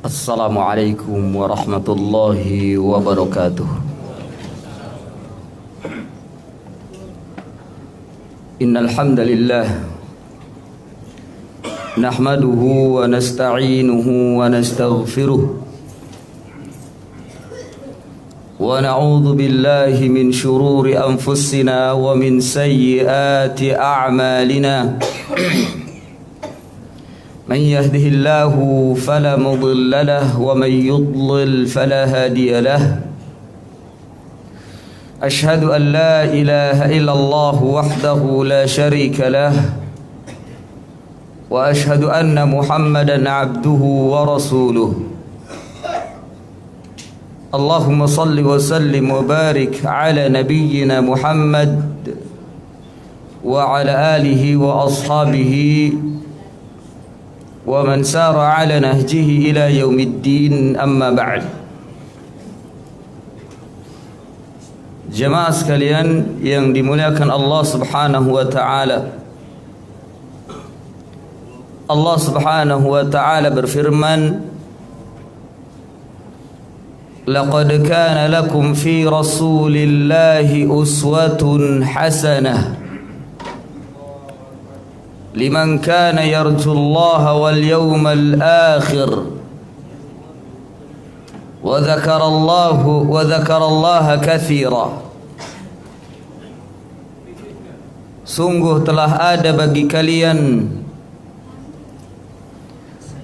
Assalamualaikum warahmatullahi wabarakatuh. Innal hamdalillah nahmaduhu wa nasta'inuhu wa nastaghfiruh wa na'udzu billahi min shururi anfusina wa min sayyiati a'malina. من يهده الله فلا مضل له ومن يضلل فلا هادي له أشهد أن لا إله إلا الله وحده لا شريك له وأشهد أن محمدا عبده ورسوله اللهم صل وسلم وبارك على نبينا محمد وعلى آله وأصحابه ومن سار على نهجه إلى يوم الدين أما بعد. Jemaah sekalian yang dimuliakan Allah Subhanahu wa taala. Allah Subhanahu wa taala berfirman, "Laqad kana lakum fi Rasulillahi uswatun hasanah liman kana yarjullaha wal yawmal akhir wa dzakarallaha katsira." Sungguh telah ada bagi kalian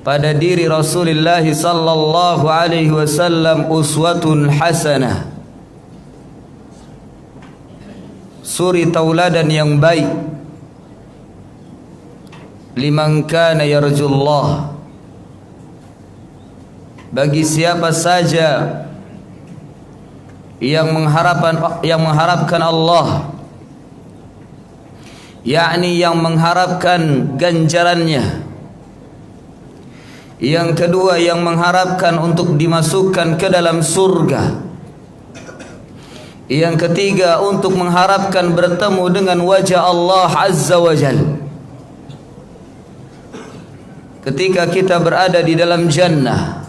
pada diri Rasulullah sallallahu alaihi wasallam uswatun hasanah, suri tauladan yang baik, liman kana yarjullah, bagi siapa saja yang mengharapkan Allah, yakni yang mengharapkan ganjarannya. Yang kedua, yang mengharapkan untuk dimasukkan ke dalam surga. Yang ketiga, untuk mengharapkan bertemu dengan wajah Allah Azza wa Jalla ketika kita berada di dalam jannah.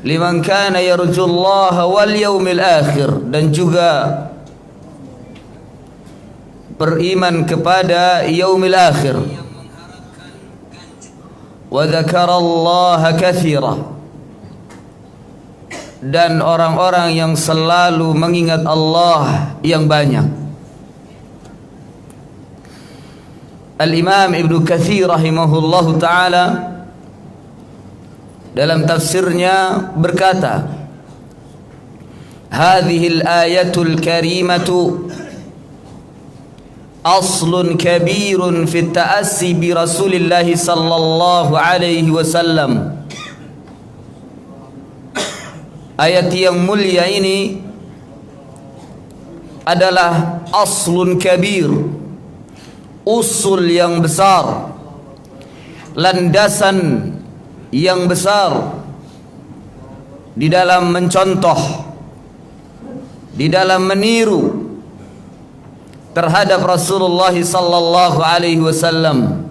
Liman kana yarjullaha wal yawmil akhir, dan juga beriman kepada yaumil akhir. Wa dzakarallaha katsira, dan orang-orang yang selalu mengingat Allah yang banyak. Al-Imam Ibnu Katsir rahimahullahu ta'ala dalam tafsirnya berkata, "Hadhil ayatul karimatu aslun kabirun fi ta'assi bi Rasulillah sallallahu alaihi wasallam." Ayat yang mulia ini adalah aslun kabir, usul yang besar, landasan yang besar di dalam mencontoh, di dalam meniru terhadap Rasulullah sallallahu alaihi wasallam,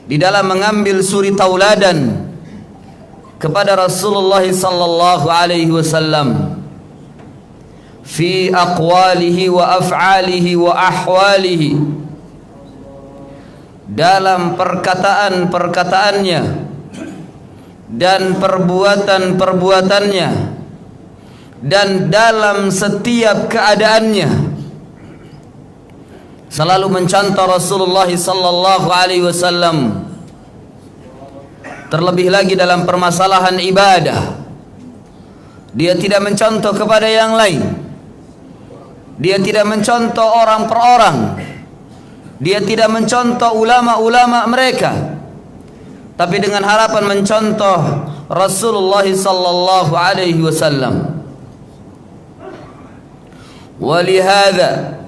di dalam mengambil suri tauladan kepada Rasulullah sallallahu alaihi wasallam fi aqwalihi wa af'alihi wa ahwalihi, dalam perkataan-perkataannya dan perbuatan-perbuatannya, dan dalam setiap keadaannya selalu mencontoh Rasulullah sallallahu alaihi wasallam. Terlebih lagi dalam permasalahan ibadah, dia tidak mencontoh kepada yang lain. Dia tidak mencontoh orang per orang. Dia tidak mencontoh ulama-ulama mereka, tapi dengan harapan mencontoh Rasulullah sallallahu alaihi wasallam. Walihada,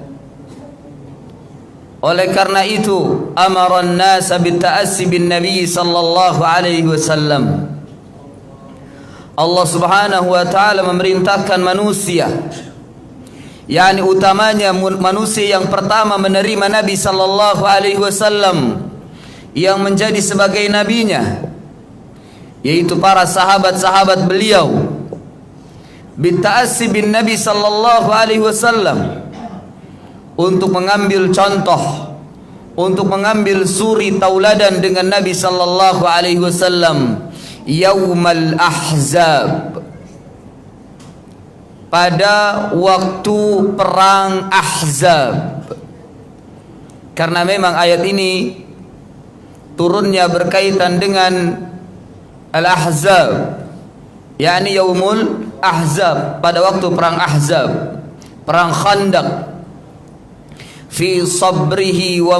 oleh karena itu, amara an-nasa bitta'assi bin Nabi sallallahu alaihi wasallam. Allah Subhanahu wa taala memerintahkan manusia yakni utamanya manusia yang pertama menerima Nabi sallallahu alaihi wasallam yang menjadi sebagai nabinya, yaitu para sahabat-sahabat beliau, bita'assi bin Nabi sallallahu alaihi wasallam, untuk mengambil contoh, untuk mengambil suri tauladan dengan Nabi sallallahu alaihi wasallam yaumal ahzab, pada waktu perang Ahzab. Karena memang ayat ini turunnya berkaitan dengan Al-Ahzab, yakni yaumul Ahzab, pada waktu perang Ahzab, perang Khandaq. Fi sabrihi wa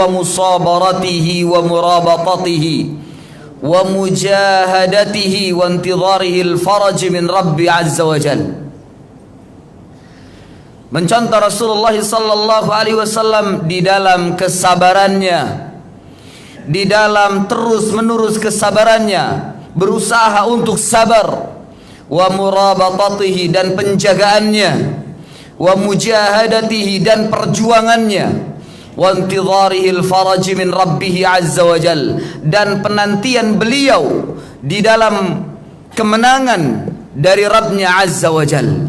musabaratihi wa murabatatihi wa mujahadatihi wa intidharihi al-faraj min Rabbi azza wa jal. Mencontoh Rasulullah sallallahu alaihi wasallam di dalam kesabarannya, di dalam terus menerus kesabarannya, berusaha untuk sabar, wa murabatatihi, dan penjagaannya, wa mujahadatihi, dan perjuangannya, wa intidharihi al-faraj min Rabbih azza wa jal, dan penantian beliau di dalam kemenangan dari Rabbnya azza wa jal.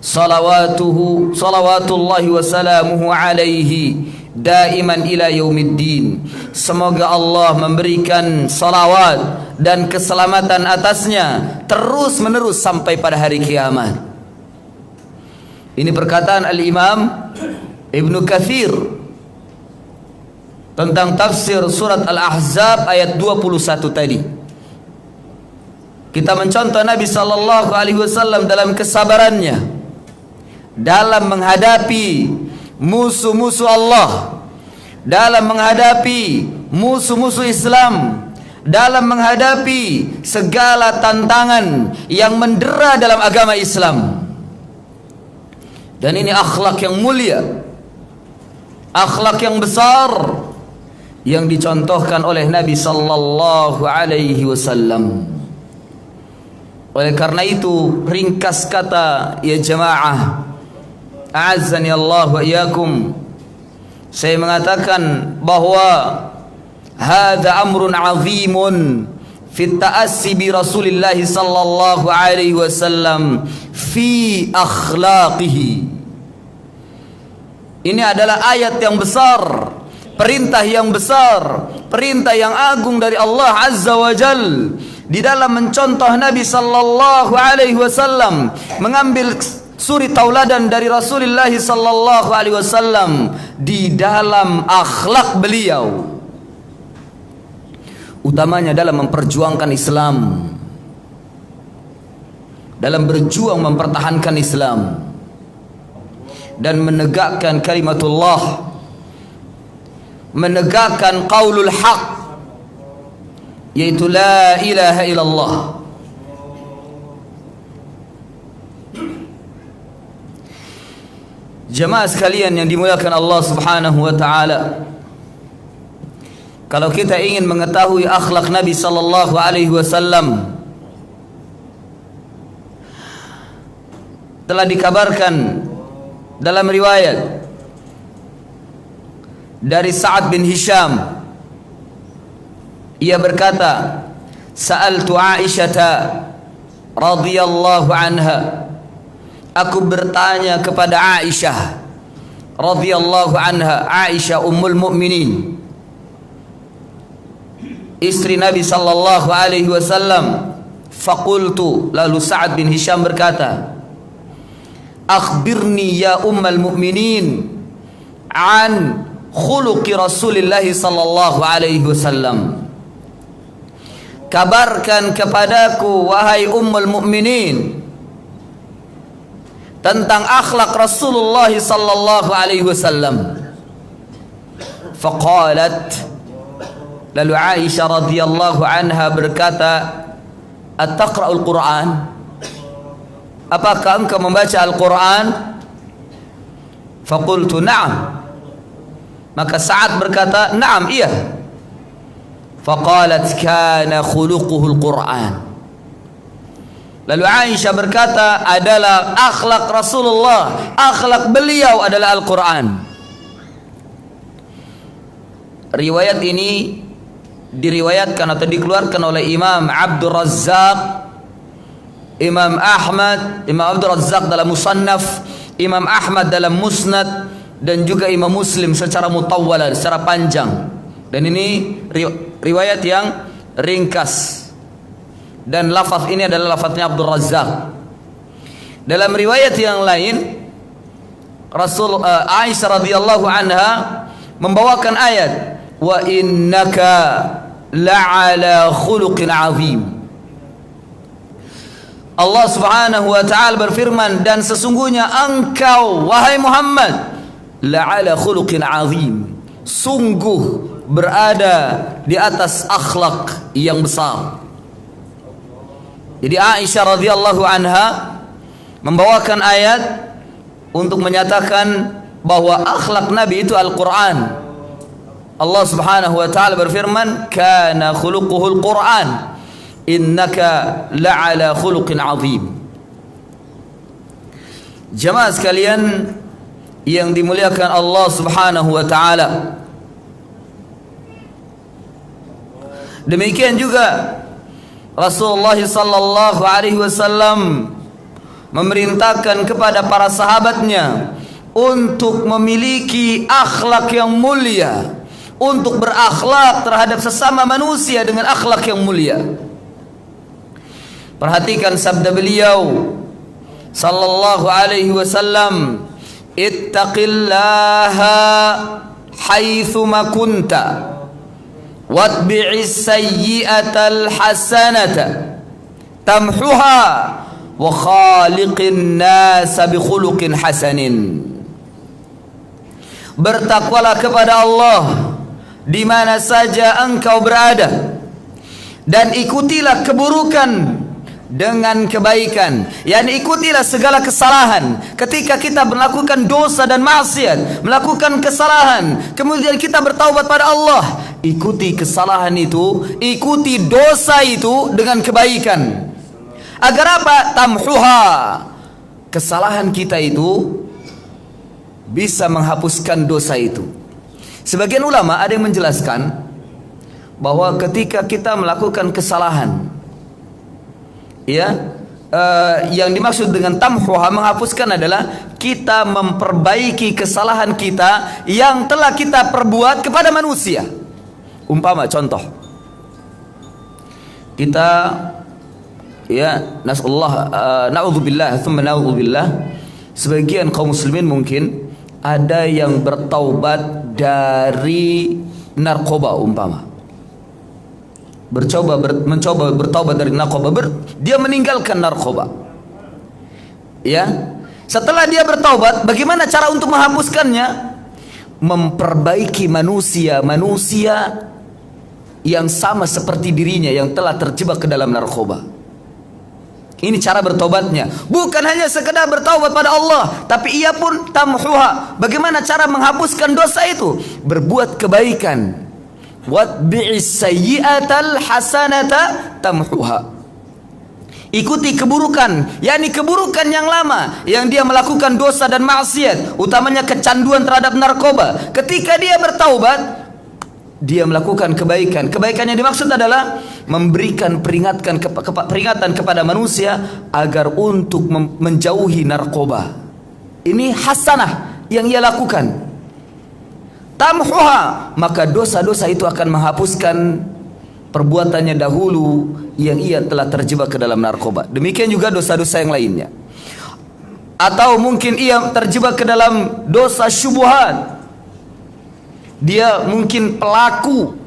Salawatullahi wa salamuhu alaihi daiman ila yaumiddin. Semoga Allah memberikan salawat dan keselamatan atasnya terus menerus sampai pada hari kiamat. Ini perkataan Al-Imam Ibnu Katsir tentang tafsir surat Al-Ahzab ayat 21 tadi. Kita mencontoh Nabi sallallahu alaihi wasallam dalam kesabarannya dalam menghadapi musuh-musuh Allah, dalam menghadapi musuh-musuh Islam, dalam menghadapi segala tantangan yang mendera dalam agama Islam. Dan ini akhlak yang mulia, akhlak yang besar yang dicontohkan oleh Nabi sallallahu alaihi wasallam. Oleh karena itu, ringkas kata ya jamaah, a'azzani Allah wa iyyakum, saya mengatakan bahwa hadza amrun 'azimun fi ta'assi bi Rasulillah sallallahu alaihi wasallam fi akhlaqihi. Ini adalah ayat yang besar, perintah yang besar, perintah yang agung dari Allah azza wa jal di dalam mencontoh Nabi sallallahu alaihi wasallam, mengambil suri tauladan dari Rasulullah sallallahu alaihi wasallam di dalam akhlak beliau, utamanya dalam memperjuangkan Islam, dalam berjuang mempertahankan Islam dan menegakkan kalimatullah, menegakkan qaulul haq, yaitu la ilaha illallah. Jemaah sekalian yang dimuliakan Allah Subhanahu wa taala, kalau kita ingin mengetahui akhlak Nabi sallallahu alaihi wasallam, telah dikabarkan dalam riwayat dari Sa'ad bin Hisham, ia berkata, sa'altu Aisyah radhiyallahu anha, aku bertanya kepada Aisyah radhiyallahu anha, Aisyah ummul mukminin, istri Nabi sallallahu alaihi wasallam. Faqultu, lalu Sa'ad bin Hisham berkata, akhbirni ya ummul mukminin an khuluqi Rasulillah sallallahu alaihi wasallam, kabarkan kepadaku wahai ummul mukminin tentang akhlak Rasulullah sallallahu alaihi wasallam. Faqalat, lalu Aisyah radhiyallahu anha berkata, at-taqra'ul Qur'an, apakah engkau membaca Al-Quran? Faqultu na'am, maka Sa'ad berkata, na'am, iya. Faqalat kana khuluquhul Qur'an, lalu Aisyah berkata, adalah akhlak Rasulullah, akhlak beliau adalah Al-Quran. Riwayat ini diriwayatkan atau dikeluarkan oleh Imam Abdul Razzaq, Imam Ahmad, Imam Abdul Razzaq dalam Musannaf, Imam Ahmad dalam Musnad, dan juga Imam Muslim secara mutawwalan, secara panjang. Dan ini riwayat yang ringkas. Dan lafaz ini adalah lafaznya Abdul Razzaq. Dalam riwayat yang lain, Aisyah radhiyallahu anha membawakan ayat, wa innaka la'ala khuluqin azim. Allah Subhanahu wa taala berfirman, dan sesungguhnya engkau wahai Muhammad la'ala khuluqin azim, sungguh berada di atas akhlak yang besar. Jadi Aisyah radhiyallahu anha membawakan ayat untuk menyatakan bahwa akhlak Nabi itu Al-Quran. Allah Subhanahu wa taala berfirman, kana khuluquhul Quran, innaka la'ala khuluqin azim. Jemaah sekalian yang dimuliakan Allah Subhanahu wa taala, demikian juga Rasulullah sallallahu alaihi wasallam memerintahkan kepada para sahabatnya untuk memiliki akhlak yang mulia, untuk berakhlak terhadap sesama manusia dengan akhlak yang mulia. Perhatikan sabda beliau sallallahu alaihi wasallam, ittaqillaha haitsu ma kunta watbi'is sayyi'atal hasanata tamhuha wa khaliqin nasa bi khuluqin hasanin. Bertakwalah kepada Allah di mana saja engkau berada, dan ikutilah keburukan dengan kebaikan. Yani ikutilah segala kesalahan. Ketika kita melakukan dosa dan maksiat, melakukan kesalahan, kemudian kita bertaubat pada Allah, ikuti kesalahan itu, ikuti dosa itu dengan kebaikan. Agar apa? Tamhuha, kesalahan kita itu bisa menghapuskan dosa itu. Sebagian ulama ada yang menjelaskan bahwa ketika kita melakukan kesalahan, yang dimaksud dengan tamhuha, menghapuskan, adalah kita memperbaiki kesalahan kita yang telah kita perbuat kepada manusia. Umpama contoh, kita na'udzubillah tsumma na'udzubillah, sebagian kaum muslimin mungkin ada yang bertaubat dari narkoba, umpama mencoba bertaubat dari narkoba, dia meninggalkan narkoba. Setelah dia bertaubat, bagaimana cara untuk menghapuskannya? Memperbaiki manusia yang sama seperti dirinya yang telah terjebak ke dalam narkoba. Ini cara bertobatnya. Bukan hanya sekedar bertaubat pada Allah, tapi ia pun tamhuha. Bagaimana cara menghapuskan dosa itu? Berbuat kebaikan. Watbi'is sayyi'atal hasanata tamhuha. Ikuti keburukan, yakni keburukan yang lama yang dia melakukan dosa dan maksiat, utamanya kecanduan terhadap narkoba. Ketika dia bertaubat, dia melakukan kebaikan. Kebaikan yang dimaksud adalah memberikan peringatan kepada manusia agar untuk menjauhi narkoba. Ini hasanah yang ia lakukan. Tamhuha, maka dosa-dosa itu akan menghapuskan perbuatannya dahulu yang ia telah terjebak ke dalam narkoba. Demikian juga dosa-dosa yang lainnya. Atau mungkin ia terjebak ke dalam dosa syubhat. Dia mungkin pelaku,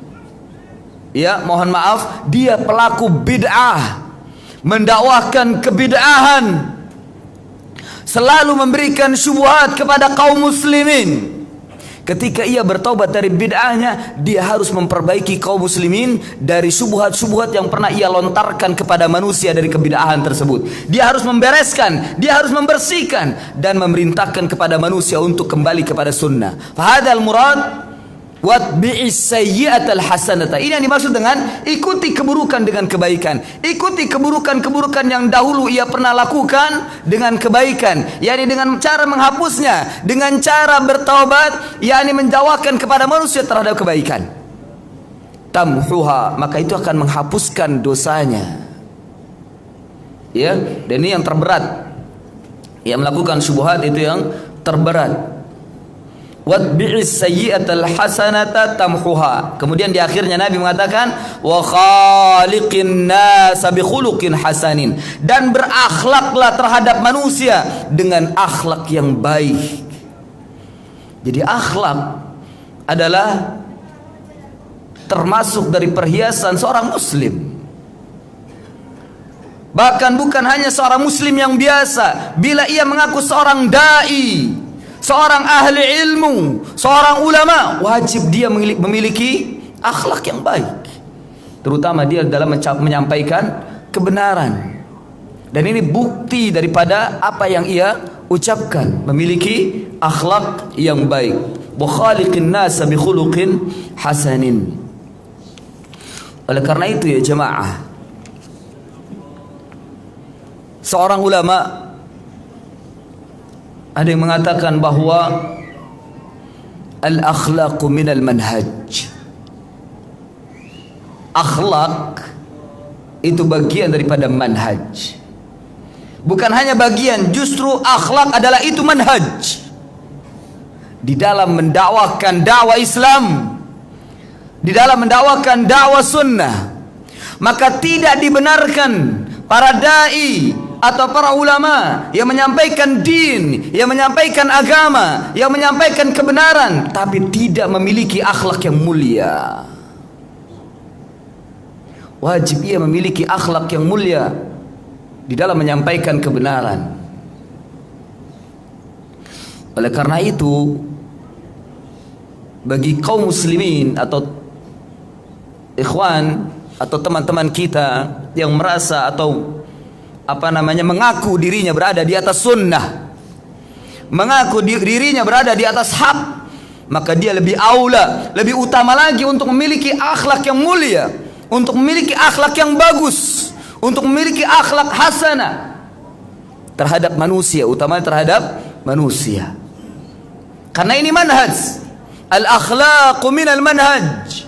mohon maaf, dia pelaku bid'ah, mendakwahkan kebid'ahan, selalu memberikan syubhat kepada kaum muslimin. Ketika ia bertaubat dari bid'ahnya, dia harus memperbaiki kaum muslimin dari syubhat-syubhat yang pernah ia lontarkan kepada manusia dari kebid'ahan tersebut. Dia harus membereskan, dia harus membersihkan, dan memerintahkan kepada manusia untuk kembali kepada sunnah. Fahadal murad watbi'is sayyi'atal hasanata. Ini yang dimaksud dengan ikuti keburukan dengan kebaikan. Ikuti keburukan-keburukan yang dahulu ia pernah lakukan dengan kebaikan, yakni dengan cara menghapusnya, dengan cara bertaubat, yakni menjawabkan kepada manusia terhadap kebaikan. tamhuha, maka itu akan menghapuskan dosanya. Ya, dan ini yang terberat. Yang melakukan syubhat itu yang terberat. Watbi'is sayyi'atal hasanata tamhuha. Kemudian di akhirnya Nabi mengatakan wa khaliqin nasa bi khuluqin hasanin, dan berakhlaklah terhadap manusia dengan akhlak yang baik. Jadi akhlak adalah termasuk dari perhiasan seorang muslim. Bahkan bukan hanya seorang muslim yang biasa, bila ia mengaku seorang dai, seorang ahli ilmu, seorang ulama, wajib dia memiliki akhlak yang baik, terutama dia dalam menyampaikan kebenaran. Dan ini bukti daripada apa yang ia ucapkan, memiliki akhlak yang baik. Wa khaliqin nasa bi khuluqin hasanin. Oleh karena itu ya jemaah, seorang ulama ada yang mengatakan bahwa al-akhlaqu minal manhaj. Akhlak itu bagian daripada manhaj. Bukan hanya bagian, justru akhlak adalah itu manhaj. Di dalam mendakwakan dakwah Islam, di dalam mendakwakan dakwah sunnah, maka tidak dibenarkan para dai atau para ulama yang menyampaikan din, yang menyampaikan agama, yang menyampaikan kebenaran, tapi tidak memiliki akhlak yang mulia. Wajib ia memiliki akhlak yang mulia di dalam menyampaikan kebenaran. Oleh karena itu, bagi kaum muslimin atau ikhwan atau teman-teman kita yang merasa atau mengaku dirinya berada di atas sunnah, mengaku dirinya berada di atas hak, maka dia lebih aula, lebih utama lagi untuk memiliki akhlak yang mulia, untuk memiliki akhlak yang bagus, untuk memiliki akhlak hasanah terhadap manusia, utamanya terhadap manusia. Karena ini manhaj. Al-akhlaqu minal manhaj.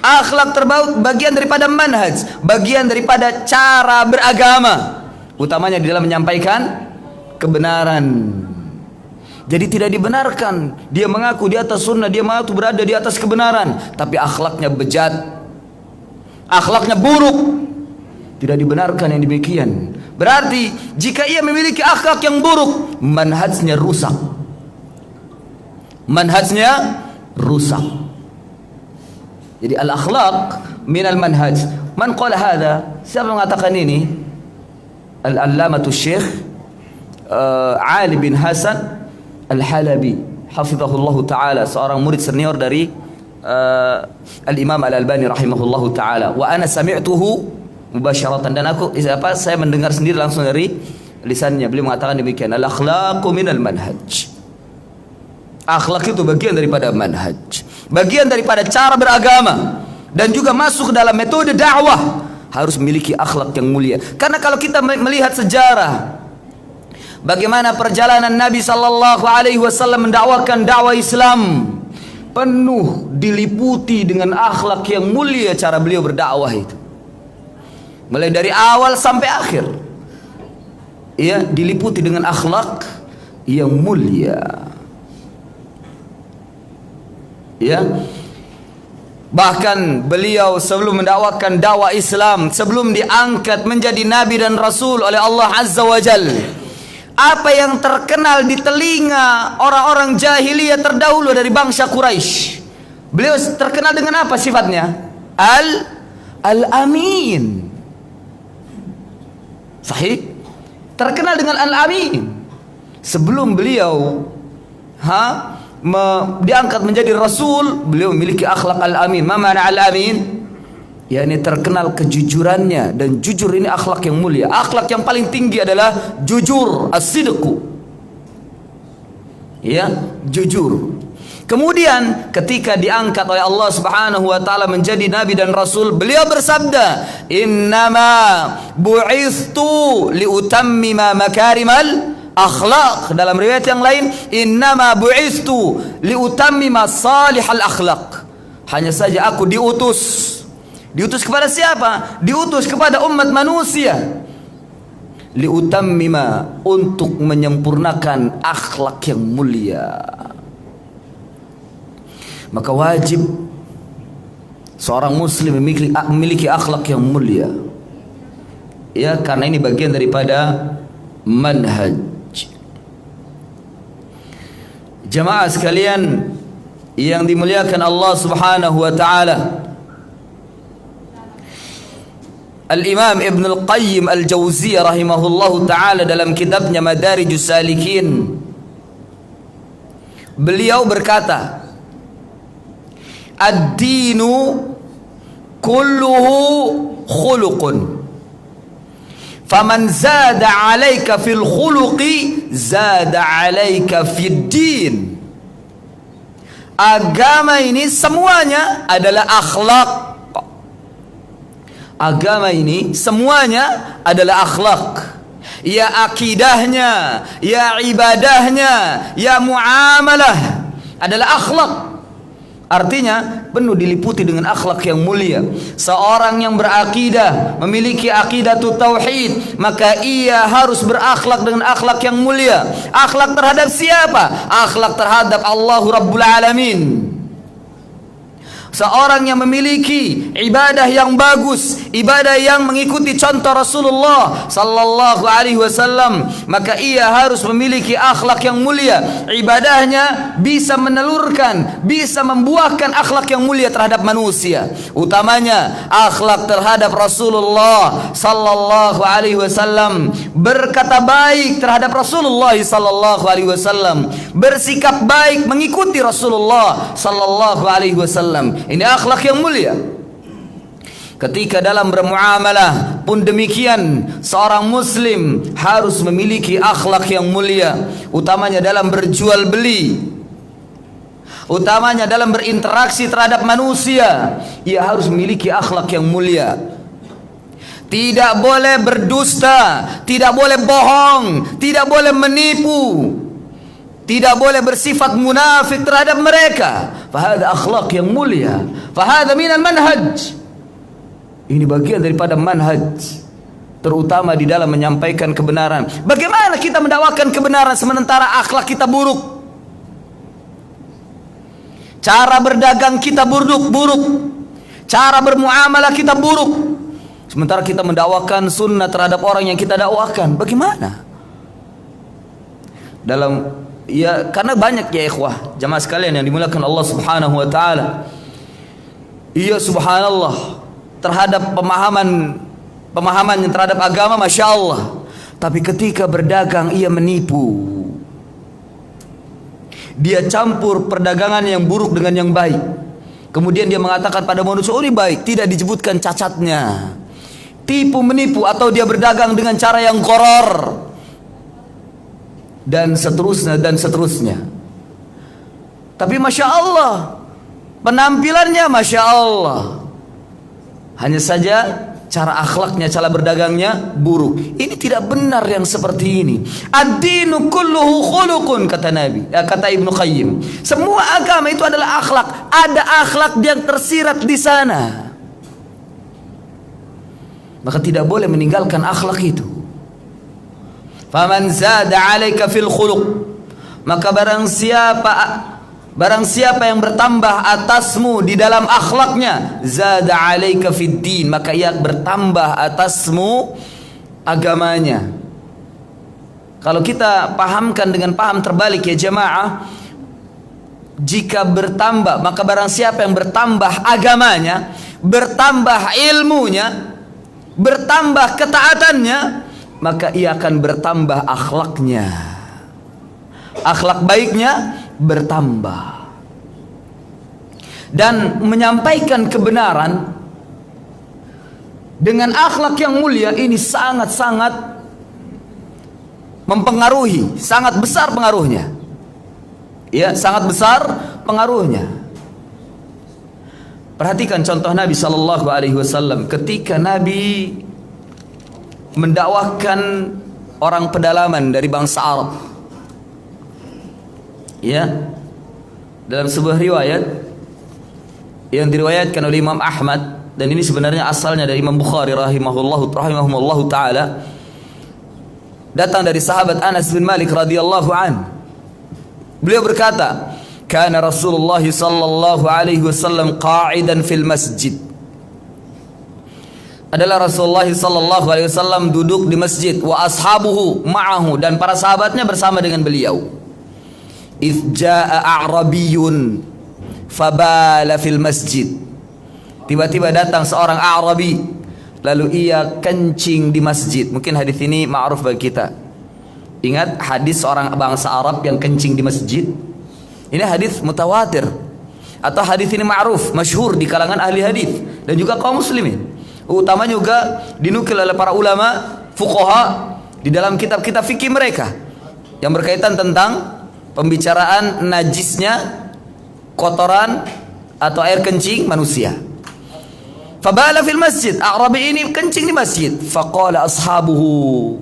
Akhlak bagian daripada manhaj, bagian daripada cara beragama, utamanya di dalam menyampaikan kebenaran. Jadi tidak dibenarkan dia mengaku di atas sunnah, dia mengaku berada di atas kebenaran, tapi akhlaknya bejat, akhlaknya buruk. Tidak dibenarkan yang demikian. Berarti jika ia memiliki akhlak yang buruk, manhajnya rusak. Manhajnya rusak. Jadi al-akhlaq minal manhaj. Man qala hadha? Siapa mengatakan ini? Al-allamatu Syekh Ali bin Hasan Al-Halabi, hafizahullahu taala, seorang murid senior dari Al-Imam Al-Albani rahimahullahu taala. Wa ana sami'tuhu mubasyaratan, dan saya mendengar sendiri langsung dari lisannya. Beliau mengatakan demikian, al-akhlaqu minal manhaj. Akhlak itu bagian daripada manhaj, bagian daripada cara beragama, dan juga masuk dalam metode dakwah. Harus memiliki akhlak yang mulia. Karena kalau kita melihat sejarah bagaimana perjalanan Nabi sallallahu alaihi wasallam mendakwakan dakwah Islam, penuh diliputi dengan akhlak yang mulia cara beliau berdakwah itu. Mulai dari awal sampai akhir, ia diliputi dengan akhlak yang mulia. Ya, bahkan beliau sebelum mendakwakan dakwah Islam, sebelum diangkat menjadi nabi dan rasul oleh Allah Azza wa Jalla, apa yang terkenal di telinga orang-orang jahiliyah terdahulu dari bangsa Quraisy, beliau terkenal dengan apa sifatnya? Al-Amin. Sahih? Terkenal dengan Al-Amin. Sebelum beliau diangkat menjadi rasul, beliau memiliki akhlak al-amin. Ma mana al-amin? Ya, ini terkenal kejujurannya, dan jujur ini akhlak yang mulia. Akhlak yang paling tinggi adalah jujur, as-sidqu. Ya, jujur. Kemudian ketika diangkat oleh Allah Subhanahu wa taala menjadi nabi dan rasul, beliau bersabda, "Innama bu'ithtu liutammima makarimal akhlak." Dalam riwayat yang lain, innama bu'istu liutammima salihal akhlak. Hanya saja aku diutus Diutus kepada siapa? Diutus kepada umat manusia. Liutammima, untuk menyempurnakan akhlak yang mulia. Maka wajib seorang muslim memiliki akhlak yang mulia. Ya, karena ini bagian daripada manhaj. Jamaah sekalian yang dimuliakan Allah Subhanahu wa taala, Al-Imam Ibn Al-Qayyim Al-Jauziyah rahimahullahu taala dalam kitabnya Madarijus Salikin, beliau berkata, ad-dinu kulluhu khuluqun, faman zada 'alaika fil khuluqi zada 'alaika fid din. Agama ini semuanya adalah akhlak. Agama ini semuanya adalah akhlak. Ya akidahnya, ya ibadahnya, ya muamalah adalah akhlak. Artinya penuh diliputi dengan akhlak yang mulia. Seorang yang berakidah, memiliki akidatul tauhid, maka ia harus berakhlak dengan akhlak yang mulia. Akhlak terhadap siapa? Akhlak terhadap Allah Rabbul Alamin. Seorang yang memiliki ibadah yang bagus, ibadah yang mengikuti contoh Rasulullah sallallahu alaihi wasallam, maka ia harus memiliki akhlak yang mulia. Ibadahnya bisa menelurkan, bisa membuahkan akhlak yang mulia terhadap manusia. Utamanya akhlak terhadap Rasulullah sallallahu alaihi wasallam, berkata baik terhadap Rasulullah sallallahu alaihi wasallam, bersikap baik mengikuti Rasulullah sallallahu alaihi wasallam. Ini akhlak yang mulia. Ketika dalam bermuamalah pun demikian, seorang muslim harus memiliki akhlak yang mulia, utamanya dalam berjual beli, utamanya dalam berinteraksi terhadap manusia. Ia harus memiliki akhlak yang mulia. Tidak boleh berdusta, tidak boleh bohong, tidak boleh menipu, tidak boleh bersifat munafik terhadap mereka. Fahada akhlak yang mulia. Fahada minal manhaj. Ini bagian daripada manhaj, terutama di dalam menyampaikan kebenaran. Bagaimana kita mendakwakan kebenaran sementara akhlak kita buruk? Cara berdagang kita buruk. Cara bermuamalah kita buruk. Sementara kita mendakwakan sunnah terhadap orang yang kita dakwakan. Bagaimana? Ya, karena banyak ya ikhwah, jamaah sekalian yang dimuliakan Allah Subhanahu wa taala. Iya, subhanallah, terhadap pemahaman yang terhadap agama, masya Allah. Tapi ketika berdagang ia menipu. Dia campur perdagangan yang buruk dengan yang baik. Kemudian dia mengatakan pada manusia, oh ini baik, tidak disebutkan cacatnya. Tipu menipu, atau dia berdagang dengan cara yang koror, dan seterusnya. Tapi masya Allah, penampilannya masya Allah, hanya saja cara akhlaknya, cara berdagangnya buruk. Ini tidak benar yang seperti ini. Ad-dinu kulluhu khuluqun, kata Nabi, kata Ibnu Qayyim. Semua agama itu adalah akhlak. Ada akhlak yang tersirat di sana, maka tidak boleh meninggalkan akhlak itu. Faman zada 'alaika fil khuluq, maka barang siapa yang bertambah atasmu di dalam akhlaknya, zada 'alaika fid din, maka ia bertambah atasmu agamanya. Kalau kita pahamkan dengan paham terbalik ya jemaah, jika bertambah, maka barang siapa yang bertambah agamanya, bertambah ilmunya, bertambah ketaatannya, maka ia akan bertambah akhlaknya. Akhlak baiknya bertambah. Dan menyampaikan kebenaran dengan akhlak yang mulia ini sangat-sangat mempengaruhi, sangat besar pengaruhnya. Ya, sangat besar pengaruhnya. Perhatikan contoh Nabi sallallahu alaihi wasallam ketika Nabi mendakwahkan orang pedalaman dari bangsa Arab. Ya, dalam sebuah riwayat yang diriwayatkan oleh Imam Ahmad dan ini sebenarnya asalnya dari Imam Bukhari rahimahullahu taala, datang dari sahabat Anas bin Malik radhiyallahu an. Beliau berkata, "Kana Rasulullah sallallahu alaihi wasallam qa'idan fil masjid." Adalah Rasulullah sallallahu alaihi wasallam duduk di masjid, wa ashabuhu ma'ahu, dan para sahabatnya bersama dengan beliau. Idh jaa'a a'rabiyyun fabala fil masjid. Tiba-tiba datang seorang A'rabi, lalu ia kencing di masjid. Mungkin hadis ini ma'ruf bagi kita. Ingat hadis seorang bangsa Arab yang kencing di masjid? Ini hadis mutawatir, atau hadis ini ma'ruf, masyhur di kalangan ahli hadis dan juga kaum muslimin. Utamanya juga dinukil oleh para ulama fuqaha di dalam kitab-kitab fikih mereka yang berkaitan tentang pembicaraan najisnya kotoran atau air kencing manusia. Fabala fil masjid, A'rabi ini kencing di masjid. Faqala ashabuhu,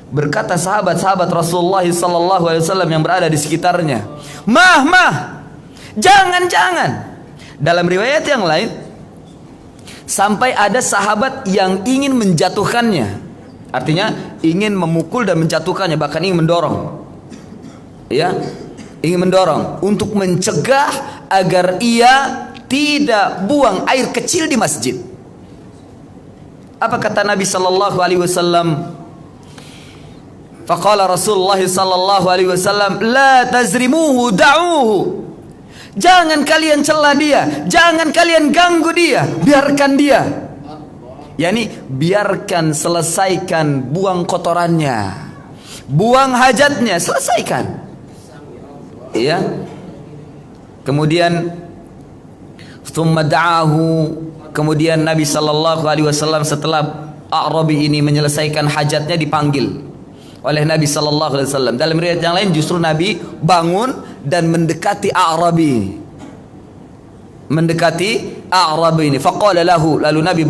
berkata sahabat-sahabat Rasulullah sallallahu alaihi wasallam yang berada di sekitarnya, mah, jangan. Dalam riwayat yang lain, sampai ada sahabat yang ingin menjatuhkannya, artinya ingin memukul dan menjatuhkannya, bahkan ingin mendorong, ya, ingin mendorong untuk mencegah agar ia tidak buang air kecil di masjid. Apa kata Nabi sallallahu alaihi wasallam? Faqala Rasulullah sallallahu alaihi wasallam, la tazrimuhu, da'uhu. Jangan kalian cela dia, jangan kalian ganggu dia, biarkan dia. Yani biarkan, selesaikan buang kotorannya, buang hajatnya, selesaikan. Ya. Kemudian thumma da'ahu, kemudian Nabi sallallahu alaihi wasallam setelah A'rabi ini menyelesaikan hajatnya dipanggil oleh Nabi sallallahu alaihi wasallam. Dalam riwayat yang lain justru Nabi bangun dan mendekati A'rabi. Mendekati A'rabi ini. Faqala lahu, lalu Nabi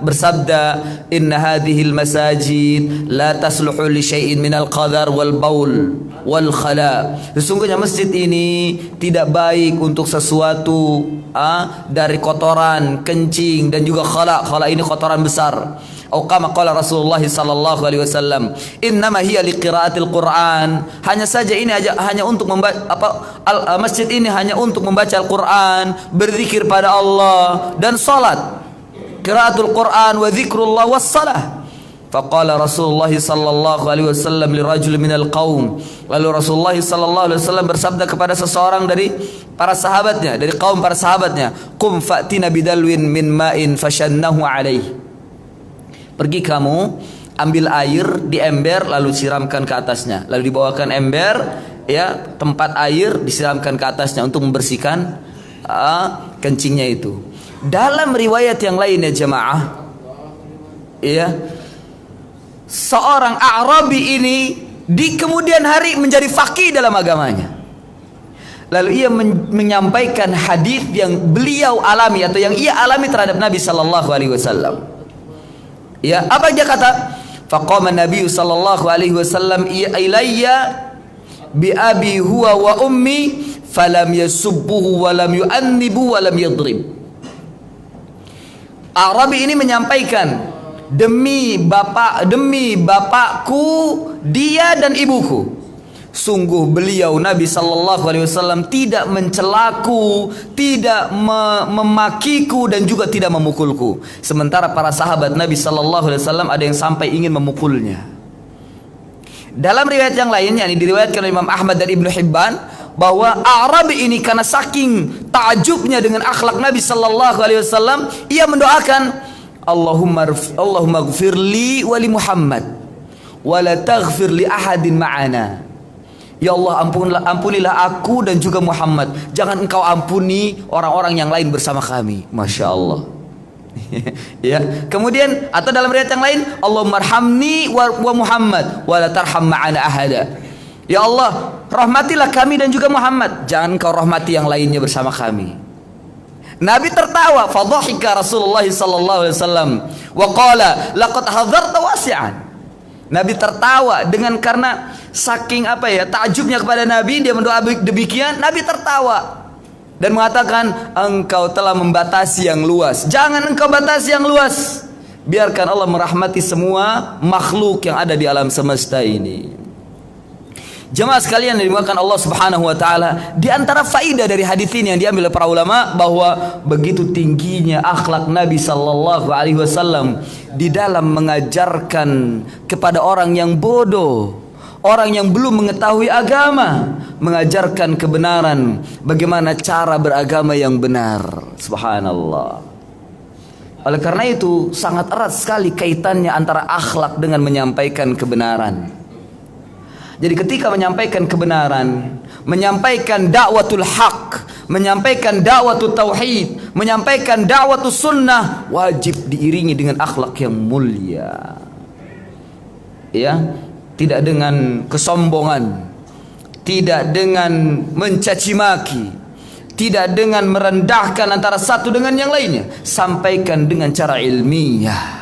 bersabda, "Inna hadhil masajid la tasluhu li syai'in minal qadar wal baul wal khala." Sesungguhnya masjid ini tidak baik untuk sesuatu dari kotoran, kencing dan juga khala. Khala ini kotoran besar. Atau kama qala Rasulullah sallallahu alaihi wasallam, "Innama hiya liqiraatil Qur'an." Hanya saja ini hanya untuk masjid ini hanya untuk membaca Al-Qur'an, berzikir pada Allah dan salat. Qiraatul Qur'an wa dzikrullah was salah. Faqala Rasulullah sallallahu alaihi wasallam li rajul minal qaum. Lalu Rasulullah sallallahu alaihi wasallam bersabda kepada seseorang dari para sahabatnya, dari kaum para sahabatnya, "Qum fa'tina bidalwin min ma'in fashannahu alaihi." Pergi kamu ambil air di ember lalu siramkan ke atasnya. Lalu dibawakan ember, ya, tempat air disiramkan ke atasnya untuk membersihkan kencingnya itu. Dalam riwayat yang lain ya jemaah, ya, seorang A'rabi ini di kemudian hari menjadi faqih dalam agamanya. Lalu ia menyampaikan hadis yang beliau alami atau yang ia alami terhadap Nabi sallallahu alaihi wasallam. Ya, apa dia kata? Faqama Nabi sallallahu alaihi wasallam ilayya bi abi huwa wa ummi falam yasubbuhu wa lam yu'annibu wa lam yadrib. Arabi ini menyampaikan, demi bapakku, dia dan ibuku, sungguh beliau Nabi sallallahu alaihi wasallam tidak mencelaku, tidak memakiku dan juga tidak memukulku. Sementara para sahabat Nabi sallallahu alaihi wasallam ada yang sampai ingin memukulnya. Dalam riwayat yang lain, yakni diriwayatkan oleh Imam Ahmad dan Ibnu Hibban, bahwa Arabi ini karena saking takjubnya dengan akhlak Nabi sallallahu alaihi wasallam, ia mendoakan, Allahumma ighfirli wa li Muhammad wa la taghfir li ahadin ma'ana. Ya Allah, ampunilah aku dan juga Muhammad. Jangan engkau ampuni orang-orang yang lain bersama kami. Masya Allah. Ya. Kemudian atau dalam riwayat yang lain, Allahumma arhamni wa Muhammad wa la tarham ma'ana ahada. Ya Allah, rahmatilah kami dan juga Muhammad. Jangan engkau rahmati yang lainnya bersama kami. Nabi tertawa. Fadhahika Rasulullah sallallahu alaihi wasallam wa qala laqad hadarta wasi'an. Nabi tertawa dengan karena saking takjubnya kepada Nabi, dia mendoa demikian. Nabi tertawa. dan mengatakan engkau telah membatasi yang luas. Jangan engkau batasi yang luas. Biarkan Allah merahmati semua makhluk yang ada di alam semesta ini. Jemaah sekalian yang dimuliakan Allah Subhanahu wa taala, di antara faidah dari hadis ini yang diambil oleh para ulama bahwa begitu tingginya akhlak Nabi sallallahu alaihi wasallam di dalam mengajarkan kepada orang yang bodoh, orang yang belum mengetahui agama, mengajarkan kebenaran, bagaimana cara beragama yang benar. Subhanallah. Oleh karena itu sangat erat sekali kaitannya antara akhlak dengan menyampaikan kebenaran. Jadi ketika menyampaikan kebenaran, menyampaikan dakwatul haq, menyampaikan dakwatul tauhid, menyampaikan dakwatul sunnah, wajib diiringi dengan akhlak yang mulia. Ya, tidak dengan kesombongan, tidak dengan mencaci maki, tidak dengan merendahkan antara satu dengan yang lainnya. Sampaikan dengan cara ilmiah.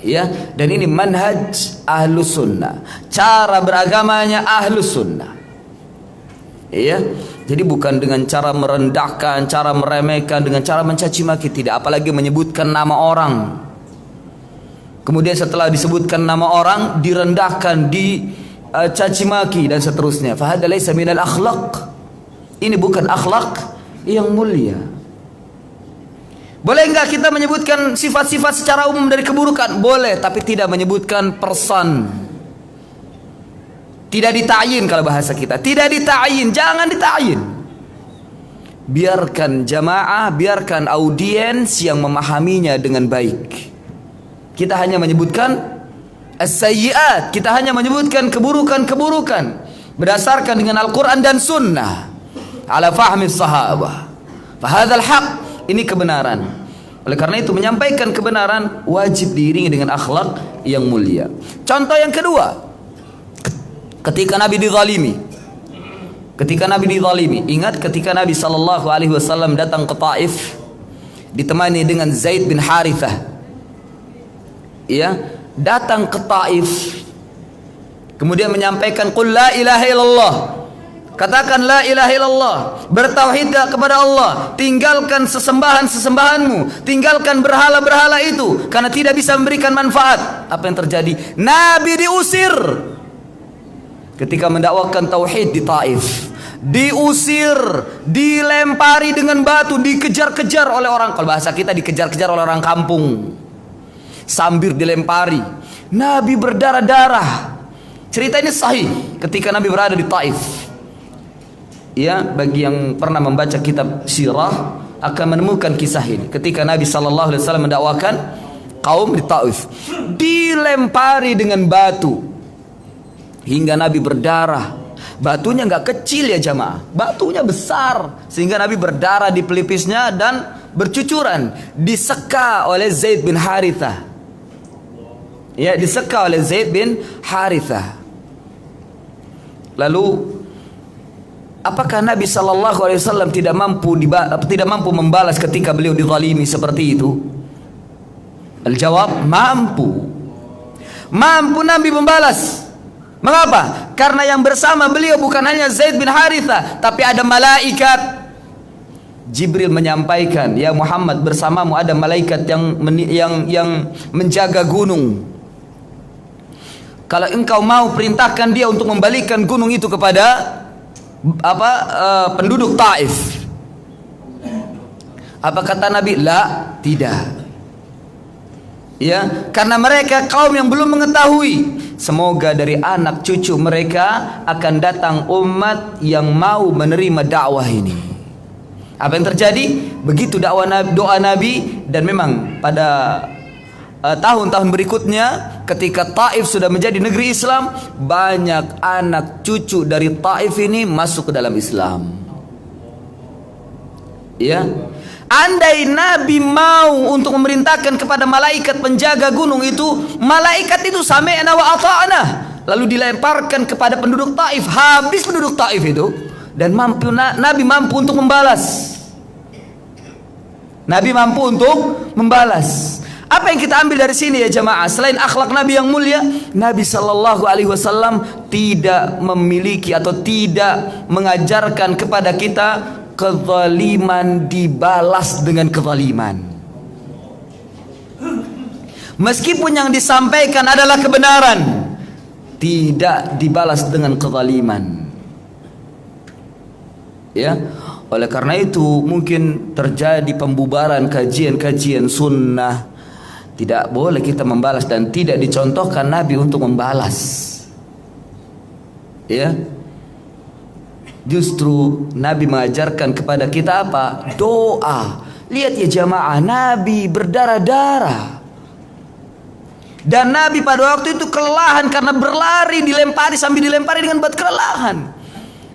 Ya, dan ini manhaj ahlus sunnah, cara beragamanya ahlus sunnah. Ya, jadi bukan dengan cara merendahkan, cara meremehkan, dengan cara mencaci maki, tidak, apalagi menyebutkan nama orang. Kemudian setelah disebutkan nama orang direndahkan, dicaci maki dan seterusnya. Fa hadza laisa minal akhlaq. Ini bukan akhlak yang mulia. Boleh enggak kita menyebutkan sifat-sifat secara umum dari keburukan? Boleh, tapi tidak menyebutkan person. Tidak dita'yin kalau bahasa kita. Tidak dita'yin, jangan dita'yin. Biarkan jamaah, biarkan audiens yang memahaminya dengan baik. Kita hanya menyebutkan as-sayyi'at, kita hanya menyebutkan keburukan-keburukan berdasarkan dengan Al-Quran dan Sunnah ala fahmi sahabah. Fahadhal haq, ini kebenaran. Oleh karena itu menyampaikan kebenaran wajib diiringi dengan akhlak yang mulia. Contoh yang kedua, ketika Nabi dizalimi. Ketika Nabi dizalimi, ingat ketika Nabi sallallahu alaihi wasallam datang ke Taif ditemani dengan Zaid bin Harithah. Ya, datang ke Taif. Kemudian menyampaikan qul la ilaha illallah. Katakan la ilaha illallah, bertauhidlah kepada Allah, tinggalkan sesembahan-sesembahanmu, tinggalkan berhala-berhala itu karena tidak bisa memberikan manfaat. Apa yang terjadi? Nabi diusir ketika mendakwakan tauhid di Taif. Diusir, dilempari dengan batu, dikejar-kejar oleh orang, kalau bahasa kita dikejar-kejar oleh orang kampung. Sambil dilempari, Nabi berdarah-darah. Cerita ini sahih ketika Nabi berada di Taif. Ya, bagi yang pernah membaca kitab sirah akan menemukan kisah ini. Ketika Nabi sallallahu alaihi wasallam mendakwakan kaum di Taif, dilempari dengan batu hingga Nabi berdarah. Batunya nggak kecil ya jamaah, batunya besar sehingga Nabi berdarah di pelipisnya dan bercucuran. Diseka oleh Zaid bin Harithah. Ya, diseka oleh Zaid bin Harithah. Lalu apakah Nabi sallallahu alaihi wasallam tidak mampu membalas ketika beliau dizalimi seperti itu? Al-jawab, mampu. Mampu Nabi membalas. Mengapa? Karena yang bersama beliau bukan hanya Zaid bin Harithah, tapi ada malaikat. Jibril menyampaikan, "Ya Muhammad, bersamamu ada malaikat yang menjaga gunung. Kalau engkau mau perintahkan dia untuk membalikkan gunung itu kepada penduduk Taif." Apa kata Nabi? La, tidak. Ya, karena mereka kaum yang belum mengetahui. Semoga dari anak cucu mereka akan datang umat yang mau menerima dakwah ini. Apa yang terjadi? Begitu doa Nabi, dan memang pada tahun-tahun berikutnya ketika Taif sudah menjadi negeri Islam, banyak anak cucu dari Taif ini masuk ke dalam Islam. Ya, andai Nabi mau untuk memerintahkan kepada malaikat penjaga gunung itu, malaikat itu sami'na wa ata'na, lalu dilemparkan kepada penduduk Taif, habis penduduk Taif itu, dan Nabi mampu untuk membalas. Nabi mampu untuk membalas. Apa yang kita ambil dari sini ya jamaah? Selain akhlak Nabi yang mulia, Nabi Shallallahu Alaihi Wasallam tidak memiliki atau tidak mengajarkan kepada kita kezaliman dibalas dengan kezaliman. Meskipun yang disampaikan adalah kebenaran, tidak dibalas dengan kezaliman. Ya, oleh karena itu mungkin terjadi pembubaran kajian-kajian sunnah. Tidak boleh kita membalas dan tidak dicontohkan Nabi untuk membalas. Ya. Justru Nabi mengajarkan kepada kita apa? Doa. Lihat ya jamaah, Nabi berdarah-darah. Dan Nabi pada waktu itu kelelahan karena berlari, dilempari sambil dilempari dengan batu kelelahan.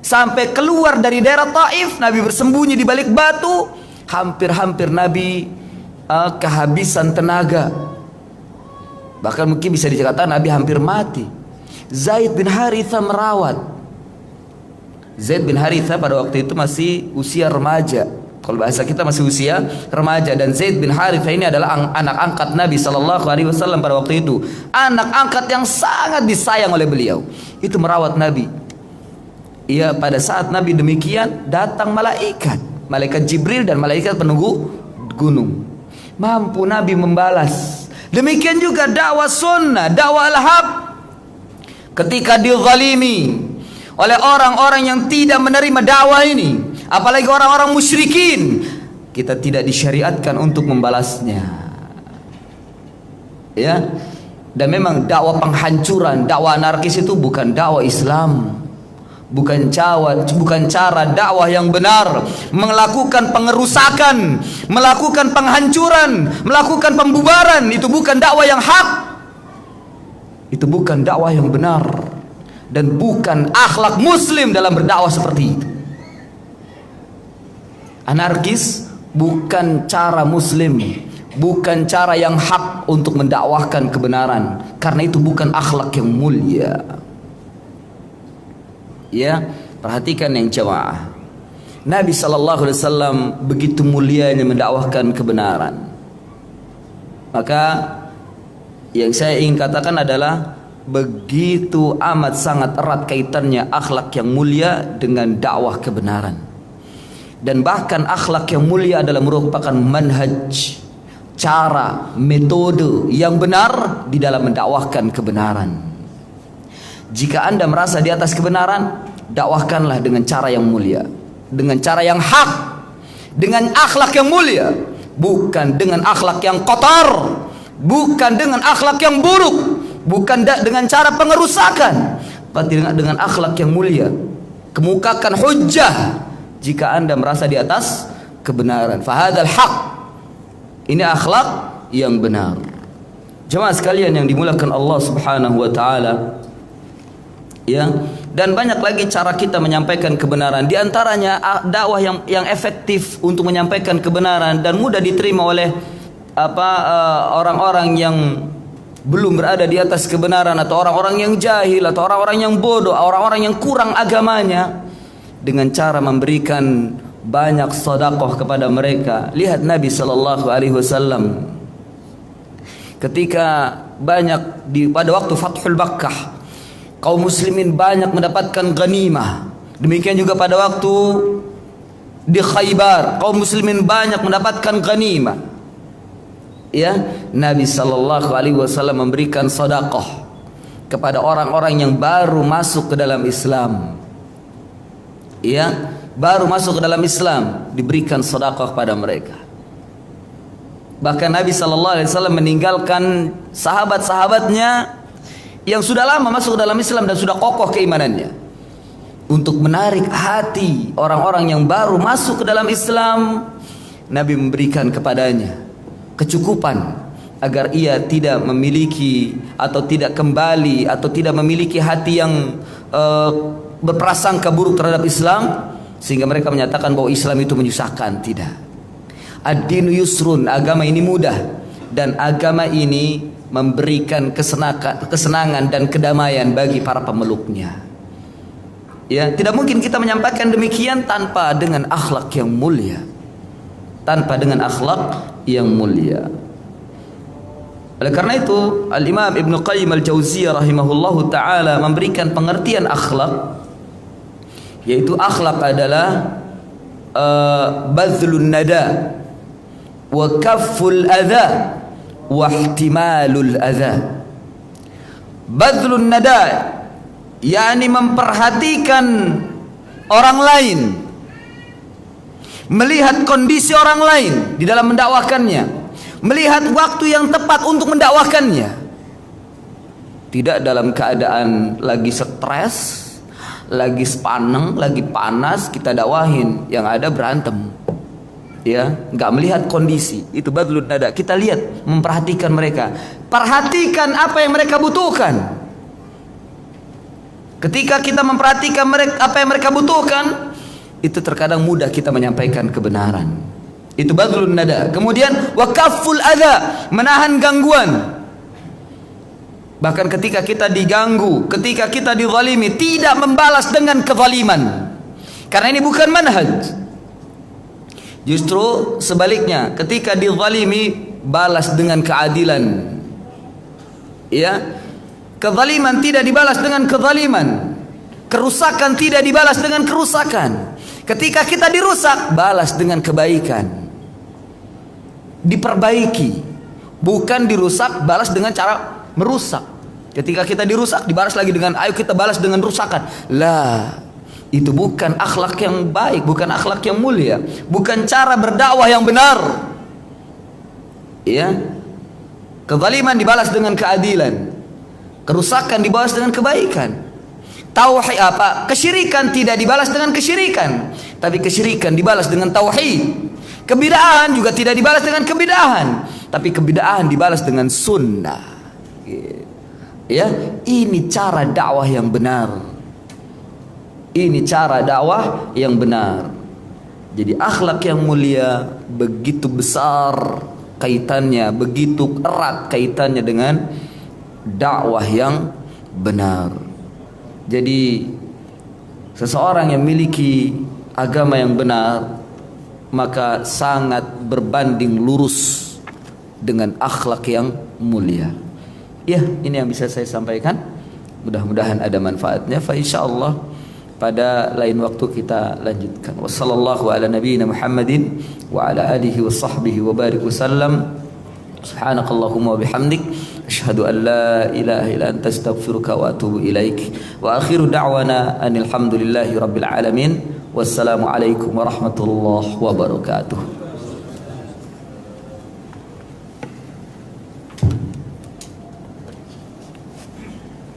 Sampai keluar dari daerah Taif, Nabi bersembunyi di balik batu. Hampir-hampir Nabi kehabisan tenaga. Bahkan mungkin bisa dikatakan Nabi hampir mati. Zaid bin Haritha merawat. Zaid bin Haritha pada waktu itu masih usia remaja. Kalau bahasa kita masih usia remaja. Dan Zaid bin Haritha ini adalah anak angkat Nabi SAW pada waktu itu. Anak angkat yang sangat disayang oleh beliau. Itu merawat Nabi. Iya, pada saat Nabi demikian datang malaikat. Malaikat Jibril dan malaikat penunggu gunung. Mampu Nabi membalas. Demikian juga dakwah sunnah, dakwah al-haq. Ketika dizalimi oleh orang-orang yang tidak menerima dakwah ini, apalagi orang-orang musyrikin, kita tidak disyariatkan untuk membalasnya. Ya. Dan memang dakwah penghancuran, dakwah anarkis itu bukan dakwah Islam. Bukan cara dakwah yang benar. Melakukan pengerusakan, melakukan penghancuran, melakukan pembubaran, itu bukan dakwah yang hak. Itu bukan dakwah yang benar. Dan bukan akhlak muslim dalam berdakwah seperti itu. Anarkis bukan cara muslim, bukan cara yang hak untuk mendakwahkan kebenaran. Karena itu bukan akhlak yang mulia. Ya, perhatikan yang jamaah. Nabi SAW begitu mulianya mendakwahkan kebenaran. Maka yang saya ingin katakan adalah begitu amat sangat erat kaitannya akhlak yang mulia dengan dakwah kebenaran. Dan bahkan akhlak yang mulia adalah merupakan manhaj, cara, metode yang benar di dalam mendakwahkan kebenaran. Jika Anda merasa di atas kebenaran, dakwahkanlah dengan cara yang mulia, dengan cara yang hak, dengan akhlak yang mulia, bukan dengan akhlak yang kotor, bukan dengan akhlak yang buruk, bukan dengan cara pengerusakan, tapi dengan akhlak yang mulia. Kemukakan hujjah jika Anda merasa di atas kebenaran. Fahadal haq. Ini akhlak yang benar. Jemaah sekalian yang dimuliakan Allah Subhanahu wa taala. Ya, dan banyak lagi cara kita menyampaikan kebenaran. Di antaranya dakwah yang efektif untuk menyampaikan kebenaran dan mudah diterima oleh orang-orang yang belum berada di atas kebenaran, atau orang-orang yang jahil, atau orang-orang yang bodoh, orang-orang yang kurang agamanya, dengan cara memberikan banyak sedekah kepada mereka. Lihat Nabi sallallahu alaihi wasallam ketika pada waktu Fathul Makkah, kaum muslimin banyak mendapatkan ghanimah. Demikian juga pada waktu di Khaybar, kaum muslimin banyak mendapatkan ghanimah. Ya, Nabi sallallahu alaihi wasallam memberikan sedekah kepada orang-orang yang baru masuk ke dalam Islam. Ya, baru masuk ke dalam Islam, diberikan sedekah kepada mereka. Bahkan Nabi sallallahu alaihi wasallam meninggalkan sahabat-sahabatnya yang sudah lama masuk ke dalam Islam dan sudah kokoh keimanannya, untuk menarik hati orang-orang yang baru masuk ke dalam Islam. Nabi memberikan kepadanya kecukupan agar ia tidak memiliki atau tidak kembali atau tidak memiliki hati yang berprasangka buruk terhadap Islam, sehingga mereka menyatakan bahwa Islam itu menyusahkan. Tidak. Ad-dinu yusrun, agama ini mudah, dan agama ini memberikan kesenangan dan kedamaian bagi para pemeluknya. Ya, tidak mungkin kita menyampaikan demikian tanpa dengan akhlak yang mulia. Tanpa dengan akhlak yang mulia. Oleh karena itu Al-Imam Ibn Qayyim Al-Jauziyah rahimahullahu ta'ala memberikan pengertian akhlak, yaitu akhlak adalah badlun nada wa kafful adha wa ihtimalul adha. Badlun nada yakni memperhatikan orang lain, melihat kondisi orang lain di dalam mendakwakannya, melihat waktu yang tepat untuk mendakwakannya, tidak dalam keadaan lagi stres, lagi sepaneng, lagi panas kita dakwahin, yang ada berantem, ya, nggak melihat kondisi. Itu badlun nada. Kita lihat, memperhatikan mereka, perhatikan apa yang mereka butuhkan. Ketika kita memperhatikan mereka, apa yang mereka butuhkan, itu terkadang mudah kita menyampaikan kebenaran. Itu badlun nada. Kemudian waqaful adha, menahan gangguan. Bahkan ketika kita diganggu, ketika kita dizalimi, tidak membalas dengan kezaliman, karena ini bukan manhaj. Justru sebaliknya, ketika dizalimi, balas dengan keadilan. Ya, kezaliman tidak dibalas dengan kezaliman, kerusakan tidak dibalas dengan kerusakan. Ketika kita dirusak, balas dengan kebaikan, diperbaiki. Bukan dirusak, balas dengan cara merusak. Ketika kita dirusak, dibalas lagi dengan ayo kita balas dengan rusakan. Lah, itu bukan akhlak yang baik, bukan akhlak yang mulia, bukan cara berdakwah yang benar. Ya, kezaliman dibalas dengan keadilan, kerusakan dibalas dengan kebaikan. Tauhid kesyirikan tidak dibalas dengan kesyirikan, tapi kesyirikan dibalas dengan tauhid. Kebid'ahan juga tidak dibalas dengan kebid'ahan, tapi kebid'ahan dibalas dengan sunnah. Ya, ini cara dakwah yang benar. Ini cara dakwah yang benar. Jadi akhlak yang mulia begitu besar kaitannya, begitu erat kaitannya dengan dakwah yang benar. Jadi seseorang yang memiliki agama yang benar, maka sangat berbanding lurus dengan akhlak yang mulia. Ya, ini yang bisa saya sampaikan. Mudah-mudahan ada manfaatnya. Fa insyaallah pada lain waktu kita lanjutkan. Wassallallahu ala nabiyyina Muhammadin wa ala alihi wa sahbihi wa barik wasallam. Subhanakallahumma wa bihamdik, asyhadu an la ilaha illa anta astaghfiruka wa atubu ilaik. Wa akhiru da'wana anil hamdulillahi rabbil alamin. Wassalamu alaikum warahmatullahi wabarakatuh.